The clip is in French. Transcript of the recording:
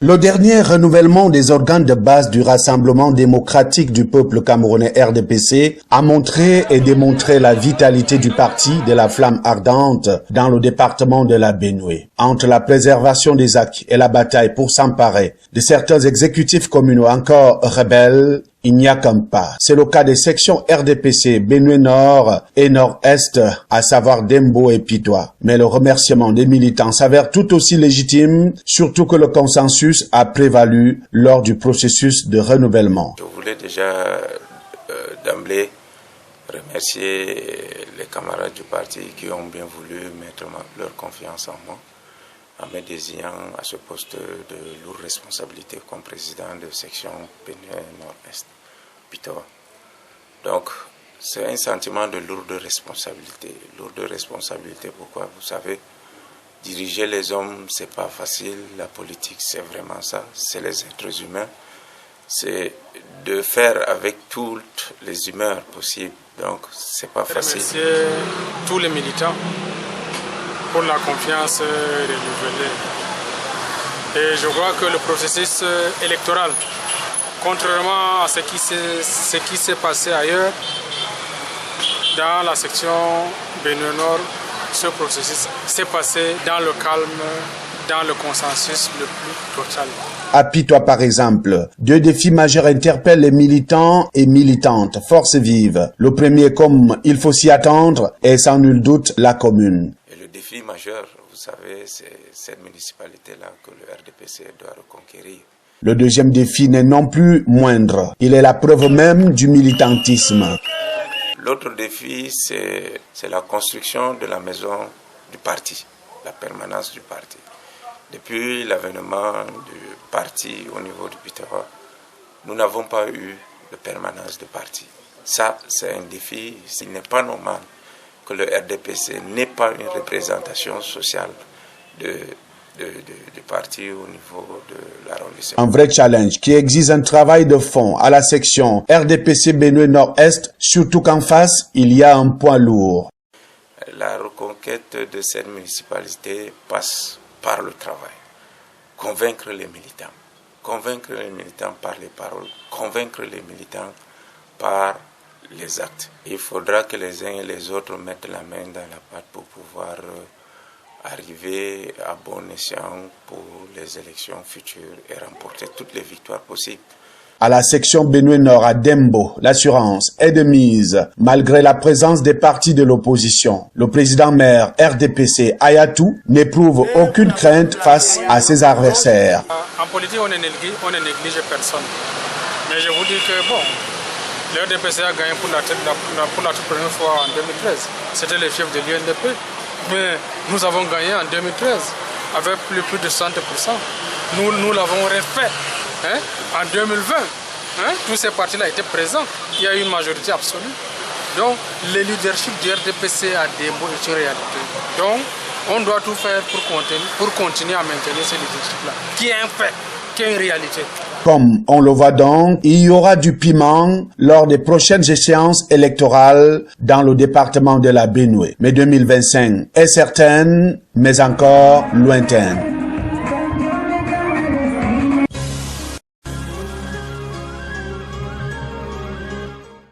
Le dernier renouvellement des organes de base du Rassemblement démocratique du peuple camerounais RDPC a montré et démontré la vitalité du parti de la flamme ardente dans le département de la Benue. Entre la préservation des acquis et la bataille pour s'emparer de certains exécutifs communaux encore rebelles, il n'y a qu'un pas. C'est le cas des sections RDPC, Benue Nord et Nord-Est, à savoir Dembo et Pitois. Mais le remerciement des militants s'avère tout aussi légitime, surtout que le consensus a prévalu lors du processus de renouvellement. Je voulais déjà d'emblée remercier les camarades du parti qui ont bien voulu mettre leur confiance en moi, en me désignant à ce poste de lourde responsabilité comme président de section Benue Nord-Est. Pitois. Donc, c'est un sentiment de lourde responsabilité. Lourde responsabilité, pourquoi? Vous savez, diriger les hommes, c'est pas facile. La politique, c'est vraiment ça. C'est les êtres humains. C'est de faire avec toutes les humeurs possibles. Donc, c'est pas facile. Remercier tous les militants pour la confiance renouvelée. Et je crois que le processus électoral, contrairement à ce qui s'est passé ailleurs, dans la section Benue Nord, ce processus s'est passé dans le calme, dans le consensus le plus total. À Pitois, par exemple, deux défis majeurs interpellent les militants et militantes, forces vives. Le premier, comme il faut s'y attendre, est sans nul doute la commune. Et le défi majeur, vous savez, c'est cette municipalité-là que le RDPC doit reconquérir. Le deuxième défi n'est non plus moindre. Il est la preuve même du militantisme. L'autre défi, c'est la construction de la maison du parti, la permanence du parti. Depuis l'avènement du parti au niveau du Pitois, nous n'avons pas eu de permanence de parti. Ça, c'est un défi. Il n'est pas normal que le RDPC n'ait pas une représentation sociale du parti au niveau de l'arrondissement. Un vrai challenge qui exige un travail de fond à la section RDPC Benue Nord-Est, surtout qu'en face, il y a un poids lourd. La reconquête de cette municipalité passe par le travail. Convaincre les militants. Convaincre les militants par les paroles. Convaincre les militants par les actes. Il faudra que les uns et les autres mettent la main dans la pâte pour pouvoir arriver à bon escient pour les élections futures et remporter toutes les victoires possibles. À la section Benue Nord à Dembo, l'assurance est de mise, malgré la présence des partis de l'opposition. Le président-maire RDPC Ayatou n'éprouve aucune crainte face à ses adversaires. En politique, on ne néglige personne. Mais je vous dis que bon, le RDPC a gagné pour la toute première fois en 2013. C'était le chef de l'UNDP. Mais nous avons gagné en 2013 avec plus de 60%. Nous l'avons refait en 2020. Tous ces partis-là étaient présents. Il y a eu une majorité absolue. Donc, le leadership du RDPC à Dembo est une réalité. Donc, on doit tout faire pour continuer à maintenir ce leadership-là, qui est un fait, qui est une réalité. Comme on le voit donc, il y aura du piment lors des prochaines échéances électorales dans le département de la Benue. Mais 2025 est certaine, mais encore lointaine.